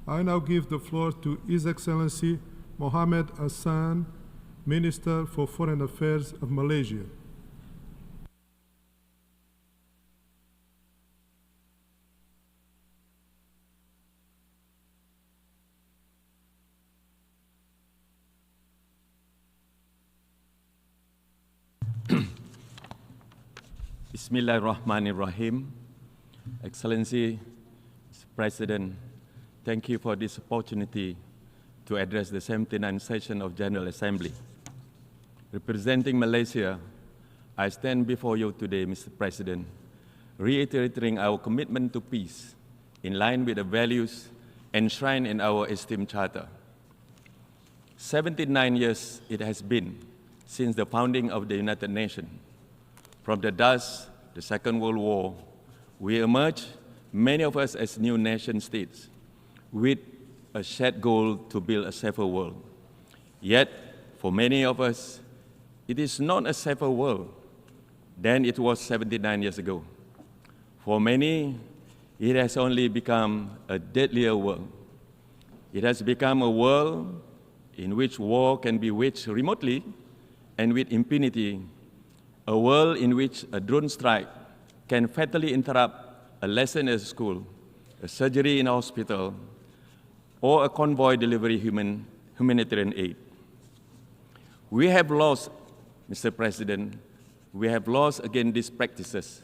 I now give the floor to His Excellency Mohamad Hasan, Minister for Foreign Affairs of Malaysia. Bismillahirrahmanirrahim. Excellency, Mr. President, thank you for this opportunity to address the 79th session of General Assembly. Representing Malaysia, I stand before you today, Mr. President, reiterating our commitment to peace in line with the values enshrined in our esteemed charter. 79 years it has been since the founding of the United Nations. From the dust, the Second World War, we emerged, many of us as new nation states, with a shared goal to build a safer world. Yet, for many of us, it is not a safer world than it was 79 years ago. For many, it has only become a deadlier world. It has become a world in which war can be waged remotely and with impunity, a world in which a drone strike can fatally interrupt a lesson at school, a surgery in a hospital, or a convoy delivery humanitarian aid. We have lost, Mr. President, we have lost again these practices,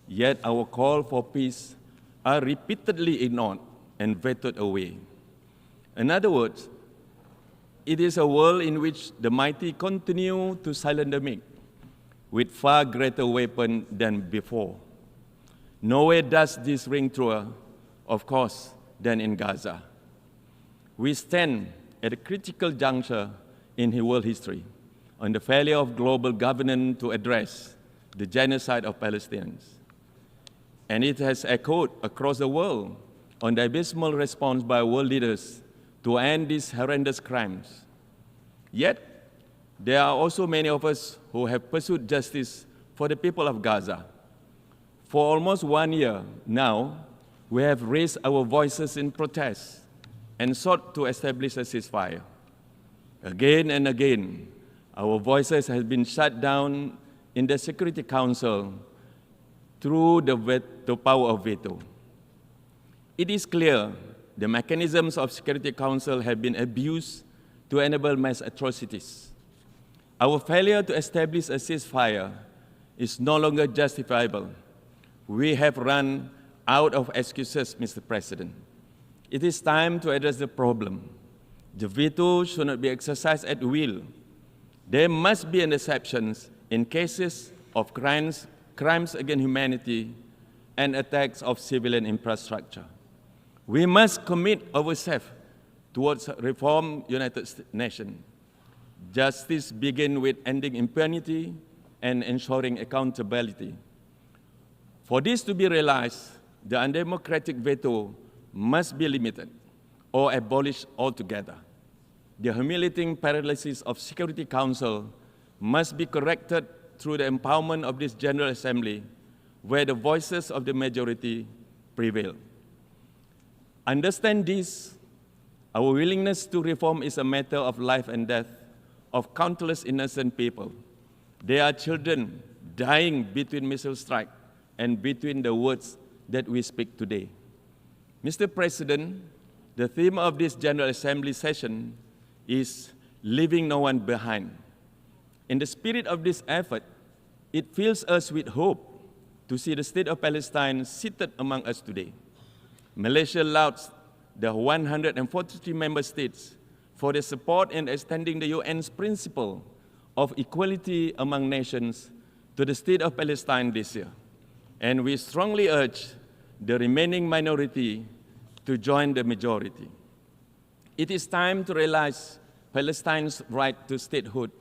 yet our call for peace are repeatedly ignored and vetoed away. In other words, it is a world in which the mighty continue to silence the meek, with far greater weapons than before. Nowhere does this ring truer, of course, than in Gaza. We stand at a critical juncture in world history on the failure of global governance to address the genocide of Palestinians. And it has echoed across the world on the abysmal response by world leaders to end these horrendous crimes. Yet, there are also many of us who have pursued justice for the people of Gaza. For almost 1 year now, we have raised our voices in protest and sought to establish a ceasefire. Again and again, our voices have been shut down in the Security Council through the power of veto. It is clear the mechanisms of Security Council have been abused to enable mass atrocities. Our failure to establish a ceasefire is no longer justifiable. We have run out of excuses, Mr. President. It is time to address the problem. The veto should not be exercised at will. There must be an exception in cases of crimes against humanity and attacks of civilian infrastructure. We must commit ourselves towards reform United Nations. Justice begins with ending impunity and ensuring accountability. For this to be realized, the undemocratic veto must be limited or abolished altogether. The humiliating paralysis of Security Council must be corrected through the empowerment of this General Assembly, where the voices of the majority prevail. Understand this, our willingness to reform is a matter of life and death of countless innocent people. There are children dying between missile strikes and between the words that we speak today. Mr. President, the theme of this General Assembly session is leaving no one behind. In the spirit of this effort, it fills us with hope to see the state of Palestine seated among us today. Malaysia lauds the 143 member states for their support in extending the UN's principle of equality among nations to the state of Palestine this year. And we strongly urge the remaining minority to join the majority. It is time to realize Palestine's right to statehood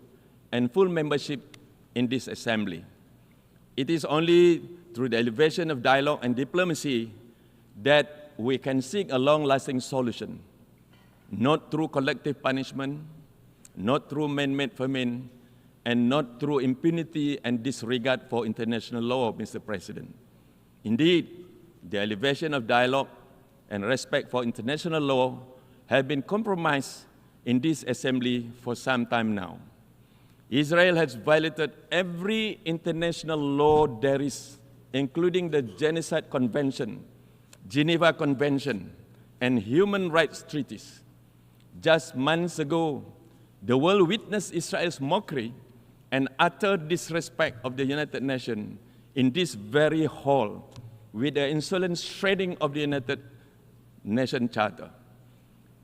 and full membership in this assembly. It is only through the elevation of dialogue and diplomacy that we can seek a long-lasting solution, not through collective punishment, not through man-made famine, and not through impunity and disregard for international law, Mr. President. Indeed, the elevation of dialogue and respect for international law have been compromised in this assembly for some time now. Israel has violated every international law there is, including the Genocide Convention, Geneva Convention, and human rights treaties. Just months ago, the world witnessed Israel's mockery and utter disrespect of the United Nations in this very hall with the insolent shredding of the United Nations Charter.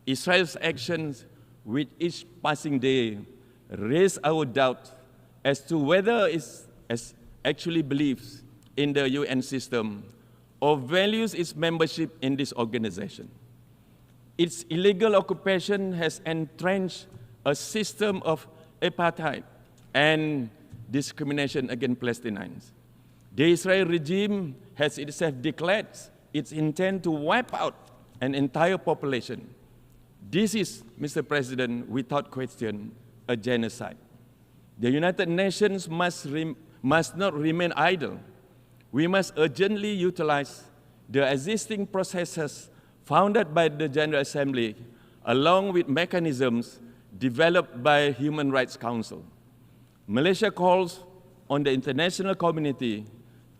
Israel's actions with each passing day raise our doubt as to whether it actually believes in the UN system or values its membership in this organization. Its illegal occupation has entrenched a system of apartheid and discrimination against Palestinians. The Israeli regime has itself declared its intent to wipe out an entire population. This is, Mr. President, without question, a genocide. The United Nations must not remain idle. We must urgently utilize the existing processes founded by the General Assembly, along with mechanisms developed by Human Rights Council. Malaysia calls on the international community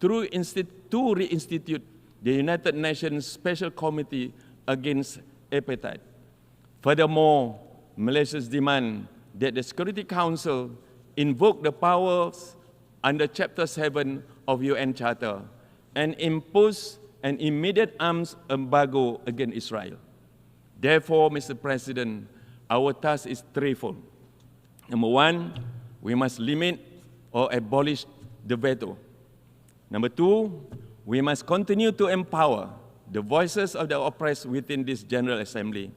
to reinstitute the United Nations Special Committee against Apartheid. Furthermore, Malaysia's demand that the Security Council invoke the powers under Chapter 7 of UN Charter and impose an immediate arms embargo against Israel. Therefore, Mr. President, our task is threefold. Number one, we must limit or abolish the veto. Number two, we must continue to empower the voices of the oppressed within this General Assembly.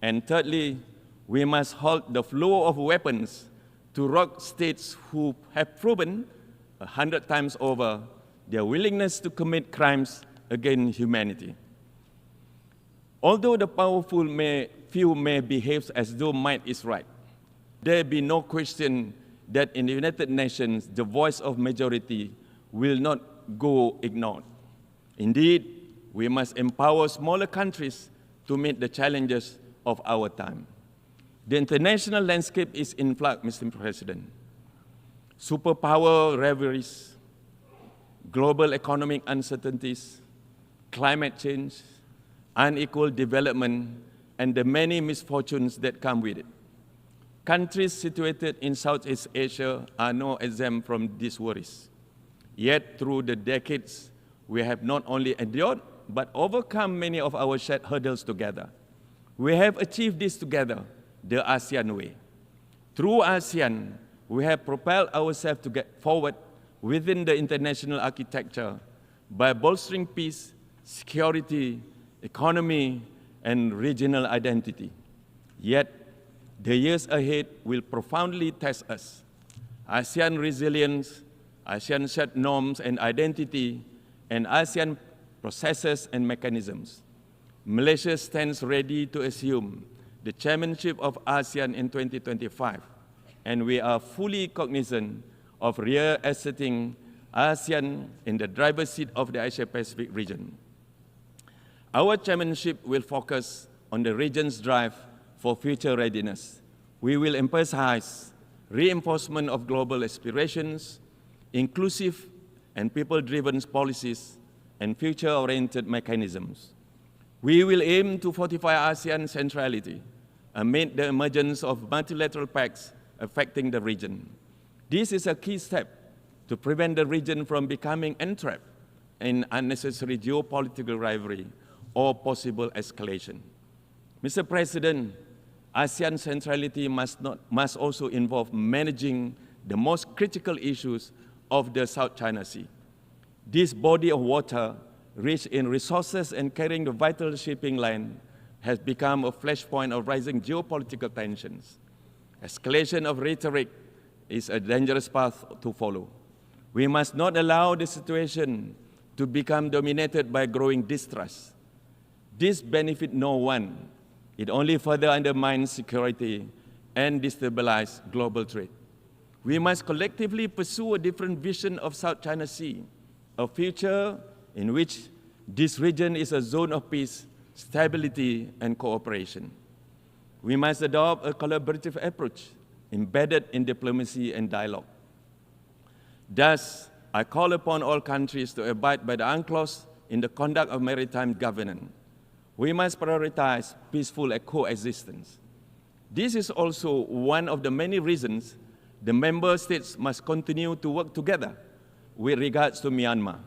And thirdly, we must halt the flow of weapons to rogue states who have proven 100 times over their willingness to commit crimes against humanity. Although the powerful few may behave as though might is right, there be no question that in the United Nations, the voice of majority will not go ignored. Indeed, we must empower smaller countries to meet the challenges of our time. The international landscape is in flux, Mr. President. Superpower rivalries, global economic uncertainties, climate change, unequal development, and the many misfortunes that come with it. Countries situated in Southeast Asia are no exempt from these worries. Yet, through the decades, we have not only endured, but overcome many of our shared hurdles together. We have achieved this together, the ASEAN way. Through ASEAN, we have propelled ourselves to get forward within the international architecture by bolstering peace, security, economy, and regional identity. Yet, the years ahead will profoundly test us. ASEAN resilience, ASEAN shared norms and identity, and ASEAN processes and mechanisms. Malaysia stands ready to assume the chairmanship of ASEAN in 2025, and we are fully cognizant of reasserting ASEAN in the driver's seat of the Asia-Pacific region. Our chairmanship will focus on the region's drive for future readiness. We will emphasize reinforcement of global aspirations, inclusive and people-driven policies, and future-oriented mechanisms. We will aim to fortify ASEAN centrality amid the emergence of multilateral pacts affecting the region. This is a key step to prevent the region from becoming entrapped in unnecessary geopolitical rivalry or possible escalation. Mr. President, ASEAN centrality must also involve managing the most critical issues of the South China Sea. This body of water, rich in resources and carrying the vital shipping line, has become a flashpoint of rising geopolitical tensions. Escalation of rhetoric is a dangerous path to follow. We must not allow the situation to become dominated by growing distrust. This benefits no one. It only further undermines security and destabilizes global trade. We must collectively pursue a different vision of South China Sea, a future in which this region is a zone of peace, stability, and cooperation. We must adopt a collaborative approach embedded in diplomacy and dialogue. Thus, I call upon all countries to abide by the UNCLOS in the conduct of maritime governance. We must prioritize peaceful coexistence. This is also one of the many reasons the member states must continue to work together with regards to Myanmar.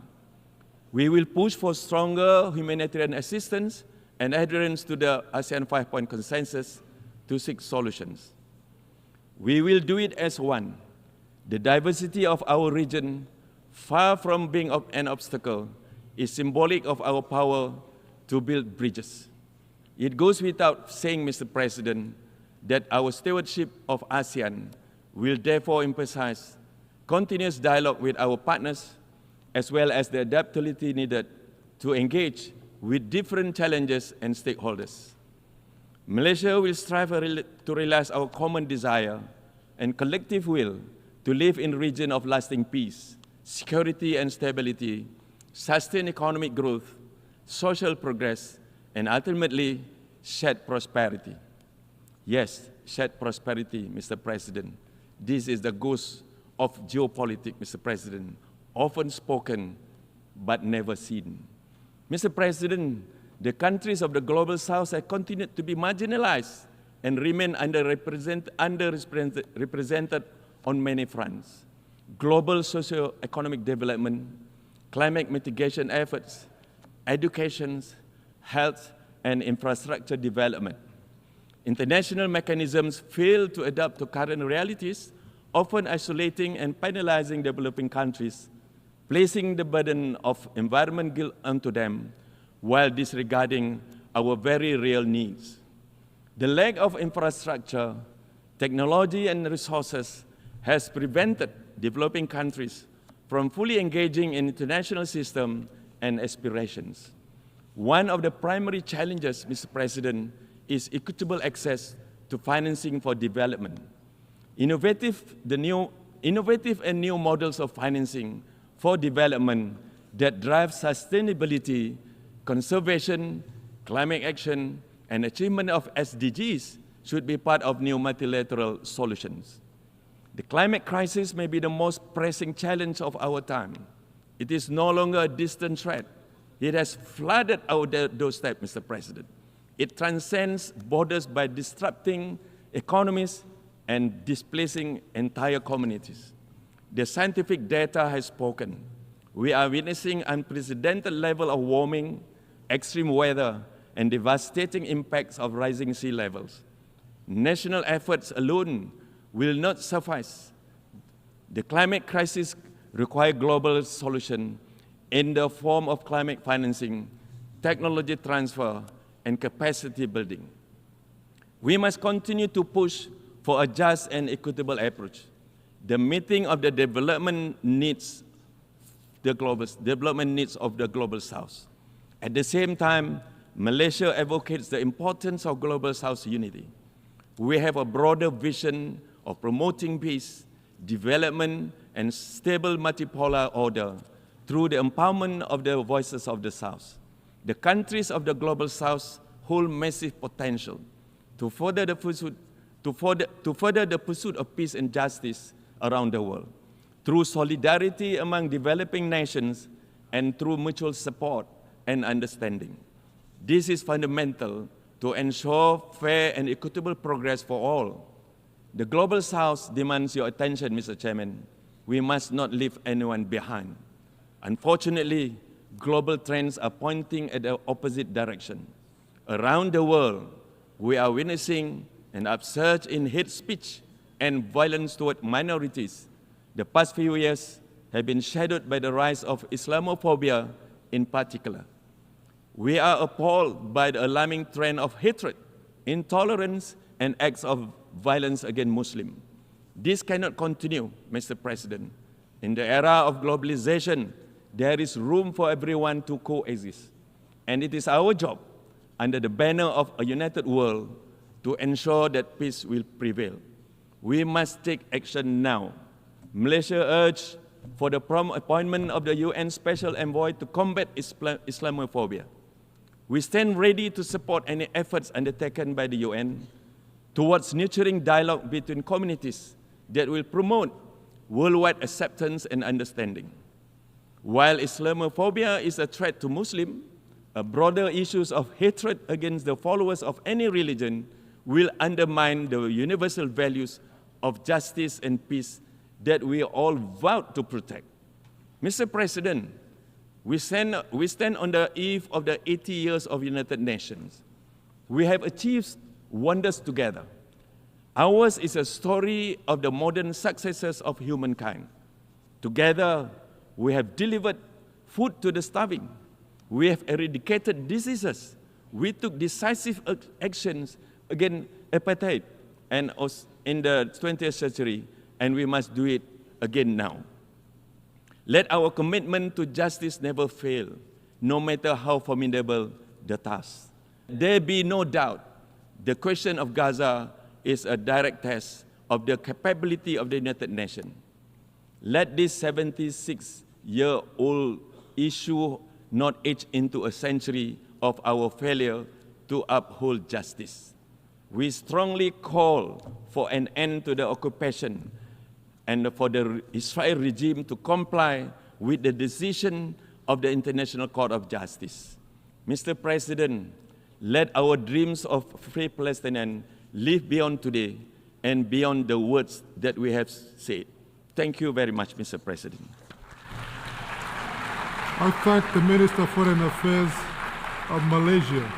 We will push for stronger humanitarian assistance and adherence to the ASEAN 5-point consensus to seek solutions. We will do it as one. The diversity of our region, far from being an obstacle, is symbolic of our power to build bridges. It goes without saying, Mr. President, that our stewardship of ASEAN will therefore emphasize continuous dialogue with our partners, as well as the adaptability needed to engage with different challenges and stakeholders. Malaysia will strive to realize our common desire and collective will to live in a region of lasting peace, security and stability, sustain economic growth, social progress, and ultimately shared prosperity. Yes, shared prosperity, Mr. President. This is the ghost of geopolitics, Mr. President, often spoken but never seen. Mr. President, the countries of the Global South have continued to be marginalized and remain underrepresented on many fronts. Global socio-economic development, climate mitigation efforts, education, health, and infrastructure development. International mechanisms fail to adapt to current realities, often isolating and penalizing developing countries, placing the burden of environment guilt onto them while disregarding our very real needs. The lack of infrastructure, technology, and resources has prevented developing countries from fully engaging in international systems and aspirations. One of the primary challenges, Mr. President, is equitable access to financing for development. Innovative and new models of financing for development that drive sustainability, conservation, climate action, and achievement of SDGs should be part of new multilateral solutions. The climate crisis may be the most pressing challenge of our time. It is no longer a distant threat. It has flooded our doorstep, Mr. President. It transcends borders by disrupting economies and displacing entire communities. The scientific data has spoken. We are witnessing unprecedented level of warming, extreme weather, and devastating impacts of rising sea levels. National efforts alone will not suffice. The climate crisis requires global solution in the form of climate financing, technology transfer, and capacity building. We must continue to push for a just and equitable approach, the meeting of the development needs of the Global South. At the same time, Malaysia advocates the importance of Global South unity. We have a broader vision of promoting peace, development, and stable multipolar order through the empowerment of the voices of the South. The countries of the Global South hold massive potential to further the pursuit of peace and justice around the world, through solidarity among developing nations and through mutual support and understanding. This is fundamental to ensure fair and equitable progress for all. The Global South demands your attention, Mr. Chairman. We must not leave anyone behind. Unfortunately, global trends are pointing at the opposite direction. Around the world, we are witnessing an upsurge in hate speech and violence toward minorities. The past few years have been shadowed by the rise of Islamophobia in particular. We are appalled by the alarming trend of hatred, intolerance, and acts of violence against Muslims. This cannot continue, Mr. President. In the era of globalization, there is room for everyone to coexist. And it is our job, under the banner of a united world, to ensure that peace will prevail. We must take action now. Malaysia urged for the prompt appointment of the UN Special Envoy to combat Islamophobia. We stand ready to support any efforts undertaken by the UN towards nurturing dialogue between communities that will promote worldwide acceptance and understanding. While Islamophobia is a threat to Muslims, broader issues of hatred against the followers of any religion will undermine the universal values of justice and peace that we all vowed to protect. Mr. President, we stand on the eve of the 80 years of United Nations. We have achieved wonders together. Ours is a story of the modern successes of humankind. Together, we have delivered food to the starving. We have eradicated diseases. We took decisive actions against apartheid and in the 20th century, and we must do it again now. Let our commitment to justice never fail, no matter how formidable the task. There be no doubt the question of Gaza is a direct test of the capability of the United Nations. Let this 76-year-old issue not age into a century of our failure to uphold justice. We strongly call for an end to the occupation and for the Israel regime to comply with the decision of the International Court of Justice. Mr. President, let our dreams of free Palestinians live beyond today and beyond the words that we have said. Thank you very much, Mr. President. I thank the Minister of Foreign Affairs of Malaysia.